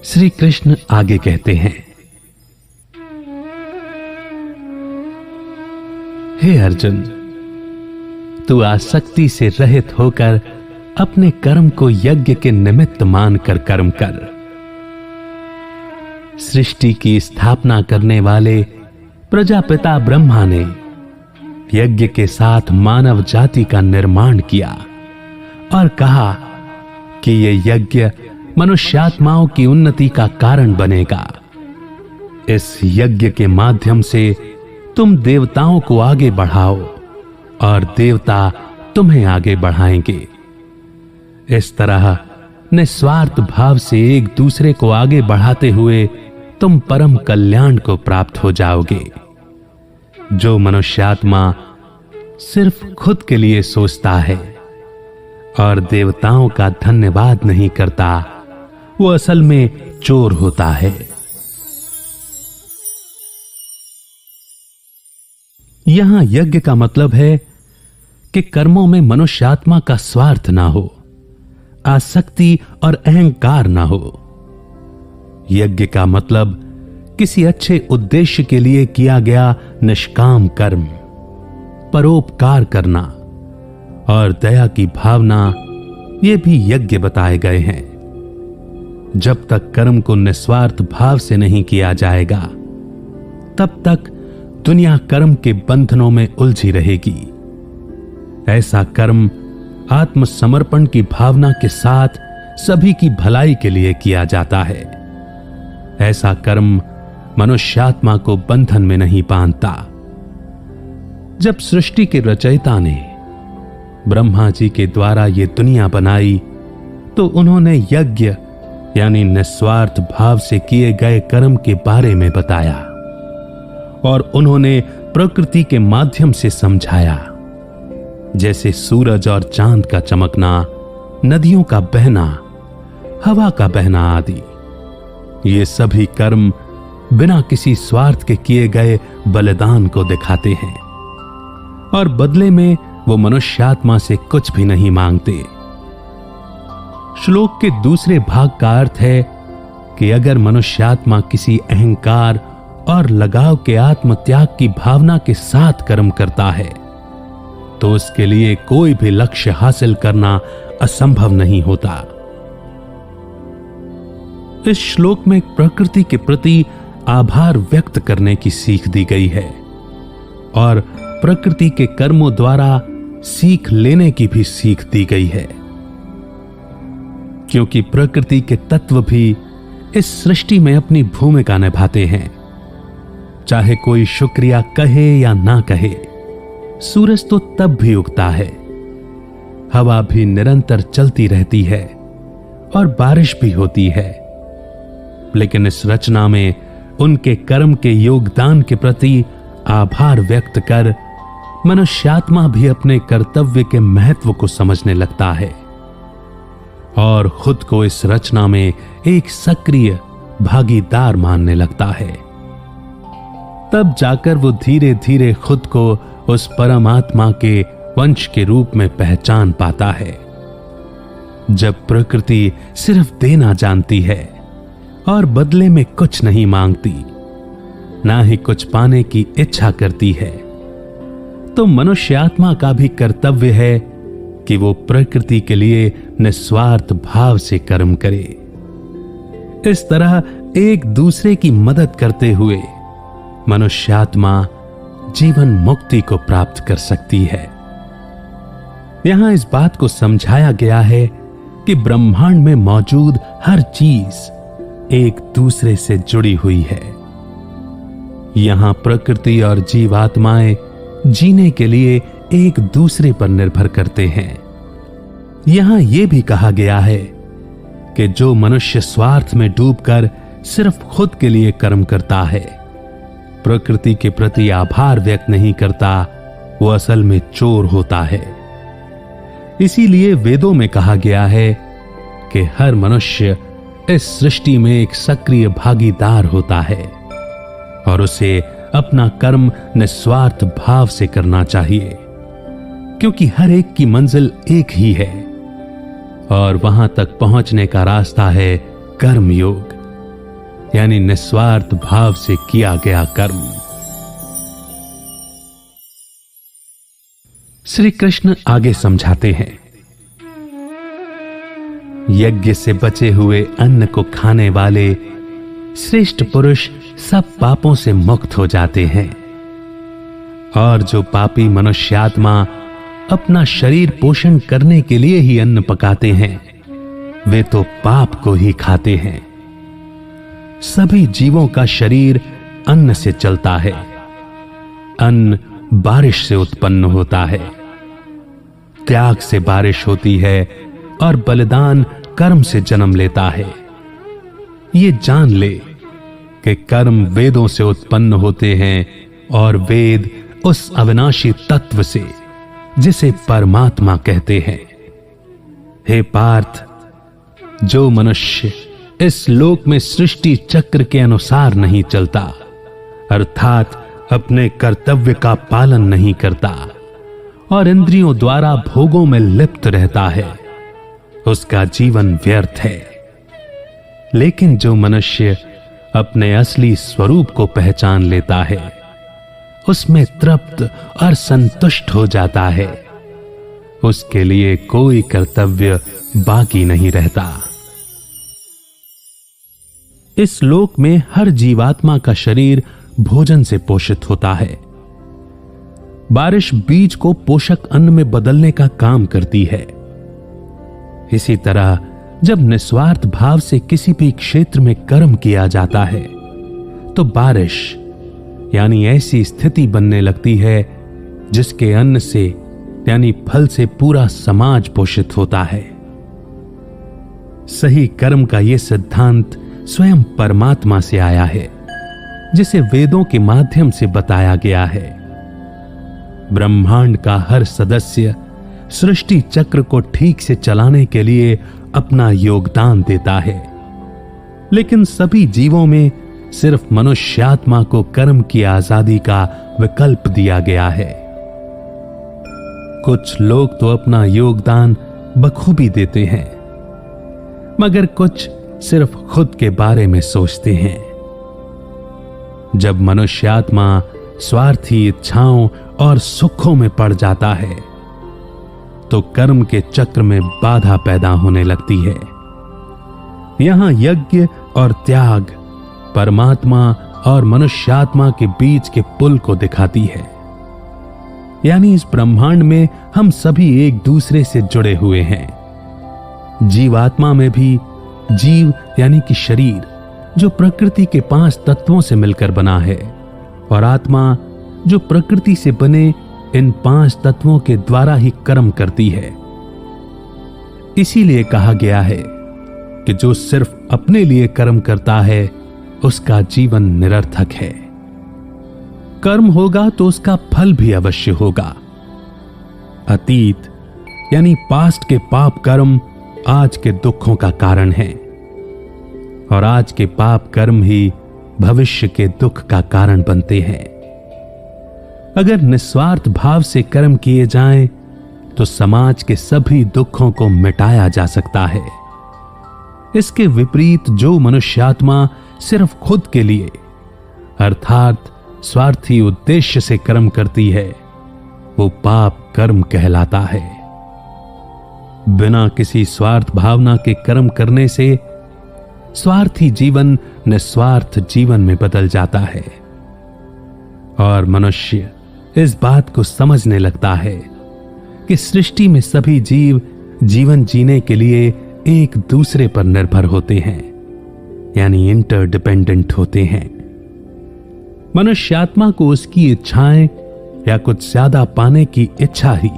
श्री कृष्ण आगे कहते हैं, हे अर्जुन, तू आसक्ति से रहित होकर अपने कर्म को यज्ञ के निमित्त मानकर कर्म कर। सृष्टि की स्थापना करने वाले प्रजापिता ब्रह्मा ने यज्ञ के साथ मानव जाति का निर्माण किया और कहा कि यह यज्ञ मनुष्यात्माओं की उन्नति का कारण बनेगा। इस यज्ञ के माध्यम से तुम देवताओं को आगे बढ़ाओ और देवता तुम्हें आगे बढ़ाएंगे। इस तरह निस्वार्थ भाव से एक दूसरे को आगे बढ़ाते हुए तुम परम कल्याण को प्राप्त हो जाओगे। जो मनुष्यात्मा सिर्फ खुद के लिए सोचता है और देवताओं का धन्यवाद नहीं करता, वो असल में चोर होता है। यहां यज्ञ का मतलब है कि कर्मों में मनुष्यात्मा का स्वार्थ ना हो, आसक्ति और अहंकार ना हो। यज्ञ का मतलब किसी अच्छे उद्देश्य के लिए किया गया निष्काम कर्म, परोपकार करना और दया की भावना, ये भी यज्ञ बताए गए हैं। जब तक कर्म को निस्वार्थ भाव से नहीं किया जाएगा, तब तक दुनिया कर्म के बंधनों में उलझी रहेगी। ऐसा कर्म आत्मसमर्पण की भावना के साथ सभी की भलाई के लिए किया जाता है। ऐसा कर्म मनुष्यात्मा को बंधन में नहीं बांधता। जब सृष्टि के रचयिता ने ब्रह्मा जी के द्वारा ये दुनिया बनाई, तो उन्होंने यज्ञ यानी निस्वार्थ भाव से किए गए कर्म के बारे में बताया और उन्होंने प्रकृति के माध्यम से समझाया, जैसे सूरज और चांद का चमकना, नदियों का बहना, हवा का बहना आदि। ये सभी कर्म बिना किसी स्वार्थ के किए गए बलिदान को दिखाते हैं और बदले में वो मनुष्यात्मा से कुछ भी नहीं मांगते। श्लोक के दूसरे भाग का अर्थ है कि अगर मनुष्यात्मा किसी अहंकार और लगाव के आत्मत्याग की भावना के साथ कर्म करता है, तो उसके लिए कोई भी लक्ष्य हासिल करना असंभव नहीं होता। इस श्लोक में प्रकृति के प्रति आभार व्यक्त करने की सीख दी गई है और प्रकृति के कर्मों द्वारा सीख लेने की भी सीख दी गई है, क्योंकि प्रकृति के तत्व भी इस सृष्टि में अपनी भूमिका निभाते हैं। चाहे कोई शुक्रिया कहे या ना कहे, सूरज तो तब भी उगता है, हवा भी निरंतर चलती रहती है और बारिश भी होती है। लेकिन इस रचना में उनके कर्म के योगदान के प्रति आभार व्यक्त कर मनुष्यात्मा भी अपने कर्तव्य के महत्व को समझने लगता है और खुद को इस रचना में एक सक्रिय भागीदार मानने लगता है। तब जाकर वो धीरे धीरे खुद को उस परमात्मा के वंश के रूप में पहचान पाता है। जब प्रकृति सिर्फ देना जानती है और बदले में कुछ नहीं मांगती, ना ही कुछ पाने की इच्छा करती है, तो मनुष्य आत्मा का भी कर्तव्य है कि वो प्रकृति के लिए निस्वार्थ भाव से कर्म करे। इस तरह एक दूसरे की मदद करते हुए मनुष्यात्मा जीवन मुक्ति को प्राप्त कर सकती है। यहां इस बात को समझाया गया है कि ब्रह्मांड में मौजूद हर चीज एक दूसरे से जुड़ी हुई है। यहां प्रकृति और जीवात्माएं जीने के लिए एक दूसरे पर निर्भर करते हैं। यहां यह भी कहा गया है कि जो मनुष्य स्वार्थ में डूबकर सिर्फ खुद के लिए कर्म करता है, प्रकृति के प्रति आभार व्यक्त नहीं करता, वो असल में चोर होता है। इसीलिए वेदों में कहा गया है कि हर मनुष्य इस सृष्टि में एक सक्रिय भागीदार होता है और उसे अपना कर्म निस्वार्थ भाव से करना चाहिए, क्योंकि हर एक की मंजिल एक ही है और वहां तक पहुंचने का रास्ता है कर्म योग, यानी निस्वार्थ भाव से किया गया कर्म। श्री कृष्ण आगे समझाते हैं, यज्ञ से बचे हुए अन्न को खाने वाले श्रेष्ठ पुरुष सब पापों से मुक्त हो जाते हैं, और जो पापी मनुष्यात्मा अपना शरीर पोषण करने के लिए ही अन्न पकाते हैं, वे तो पाप को ही खाते हैं। सभी जीवों का शरीर अन्न से चलता है। अन्न बारिश से उत्पन्न होता है, त्याग से बारिश होती है, और बलिदान कर्म से जन्म लेता है। ये जान ले कि कर्म वेदों से उत्पन्न होते हैं, और वेद उस अविनाशी तत्व से जिसे परमात्मा कहते हैं। हे पार्थ, जो मनुष्य इस लोक में सृष्टि चक्र के अनुसार नहीं चलता, अर्थात अपने कर्तव्य का पालन नहीं करता और इंद्रियों द्वारा भोगों में लिप्त रहता है, उसका जीवन व्यर्थ है। लेकिन जो मनुष्य अपने असली स्वरूप को पहचान लेता है, उसमें तृप्त और संतुष्ट हो जाता है, उसके लिए कोई कर्तव्य बाकी नहीं रहता। इस लोक में हर जीवात्मा का शरीर भोजन से पोषित होता है। बारिश बीज को पोषक अन्न में बदलने का काम करती है। इसी तरह जब निस्वार्थ भाव से किसी भी क्षेत्र में कर्म किया जाता है, तो बारिश यानी ऐसी स्थिति बनने लगती है जिसके अन्न से यानी फल से पूरा समाज पोषित होता है। सही कर्म का यह सिद्धांत स्वयं परमात्मा से आया है, जिसे वेदों के माध्यम से बताया गया है। ब्रह्मांड का हर सदस्य सृष्टि चक्र को ठीक से चलाने के लिए अपना योगदान देता है, लेकिन सभी जीवों में सिर्फ मनुष्यात्मा को कर्म की आजादी का विकल्प दिया गया है। कुछ लोग तो अपना योगदान बखूबी देते हैं, मगर कुछ सिर्फ खुद के बारे में सोचते हैं। जब मनुष्यात्मा स्वार्थी इच्छाओं और सुखों में पड़ जाता है, तो कर्म के चक्र में बाधा पैदा होने लगती है। यहां यज्ञ और त्याग परमात्मा और मनुष्यात्मा के बीच के पुल को दिखाती है। यानी इस ब्रह्मांड में हम सभी एक दूसरे से जुड़े हुए हैं। जीवात्मा में भी जीव यानी कि शरीर जो प्रकृति के 5 तत्वों से मिलकर बना है, और आत्मा जो प्रकृति से बने इन 5 तत्वों के द्वारा ही कर्म करती है। इसीलिए कहा गया है कि जो सिर्फ अपने लिए कर्म करता है, उसका जीवन निरर्थक है। कर्म होगा तो उसका फल भी अवश्य होगा। अतीत यानी पास्ट के पाप कर्म आज के दुखों का कारण है, और आज के पाप कर्म ही भविष्य के दुख का कारण बनते हैं। अगर निस्वार्थ भाव से कर्म किए जाएं, तो समाज के सभी दुखों को मिटाया जा सकता है। इसके विपरीत जो मनुष्यात्मा सिर्फ खुद के लिए अर्थात स्वार्थी उद्देश्य से कर्म करती है, वो पाप कर्म कहलाता है। बिना किसी स्वार्थ भावना के कर्म करने से स्वार्थी जीवन निस्वार्थ जीवन में बदल जाता है, और मनुष्य इस बात को समझने लगता है कि सृष्टि में सभी जीव जीवन जीने के लिए एक दूसरे पर निर्भर होते हैं, यानी इंटरडिपेंडेंट होते हैं। मनुष्यात्मा को उसकी इच्छाएं या कुछ ज्यादा पाने की इच्छा ही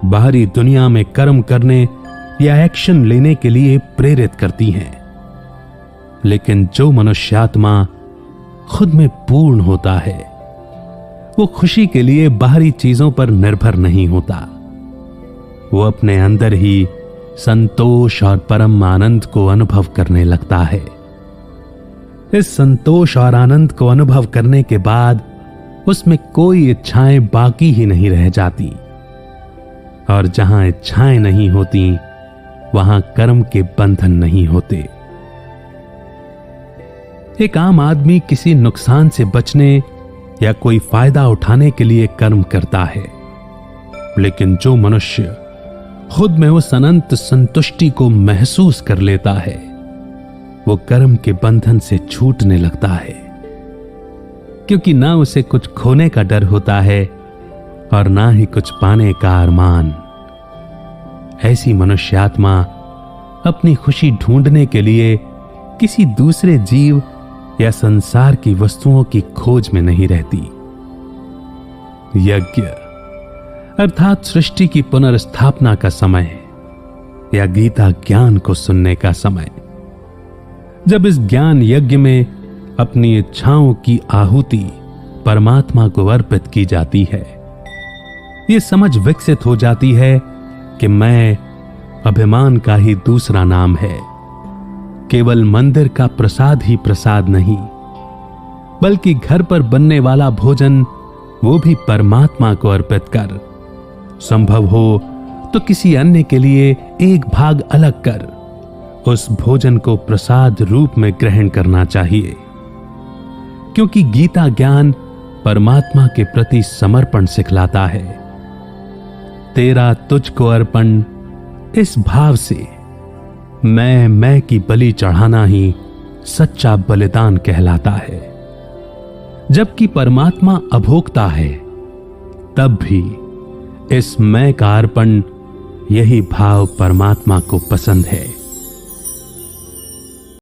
बाहरी दुनिया में कर्म करने या एक्शन लेने के लिए प्रेरित करती हैं। लेकिन जो मनुष्यात्मा खुद में पूर्ण होता है, वो खुशी के लिए बाहरी चीजों पर निर्भर नहीं होता। वो अपने अंदर ही संतोष और परम आनंद को अनुभव करने लगता है। इस संतोष और आनंद को अनुभव करने के बाद उसमें कोई इच्छाएं बाकी ही नहीं रह जाती, और जहां इच्छाएं नहीं होती, वहां कर्म के बंधन नहीं होते। एक आम आदमी किसी नुकसान से बचने या कोई फायदा उठाने के लिए कर्म करता है, लेकिन जो मनुष्य खुद में उस अनंत संतुष्टि को महसूस कर लेता है, वो कर्म के बंधन से छूटने लगता है, क्योंकि ना उसे कुछ खोने का डर होता है और ना ही कुछ पाने का अरमान। ऐसी मनुष्य आत्मा अपनी खुशी ढूंढने के लिए किसी दूसरे जीव या संसार की वस्तुओं की खोज में नहीं रहती। यज्ञ अर्थात सृष्टि की पुनर्स्थापना का समय या गीता ज्ञान को सुनने का समय, जब इस ज्ञान यज्ञ में अपनी इच्छाओं की आहुति परमात्मा को अर्पित की जाती है, ये समझ विकसित हो जाती है कि मैं अभिमान का ही दूसरा नाम है। केवल मंदिर का प्रसाद ही प्रसाद नहीं, बल्कि घर पर बनने वाला भोजन वो भी परमात्मा को अर्पित कर, संभव हो तो किसी अन्य के लिए एक भाग अलग कर उस भोजन को प्रसाद रूप में ग्रहण करना चाहिए, क्योंकि गीता ज्ञान परमात्मा के प्रति समर्पण सिखलाता है। तेरा तुझको अर्पण, इस भाव से मैं की बलि चढ़ाना ही सच्चा बलिदान कहलाता है। जबकि परमात्मा अभोक्ता है, तब भी इस मैं का अर्पण, यही भाव परमात्मा को पसंद है।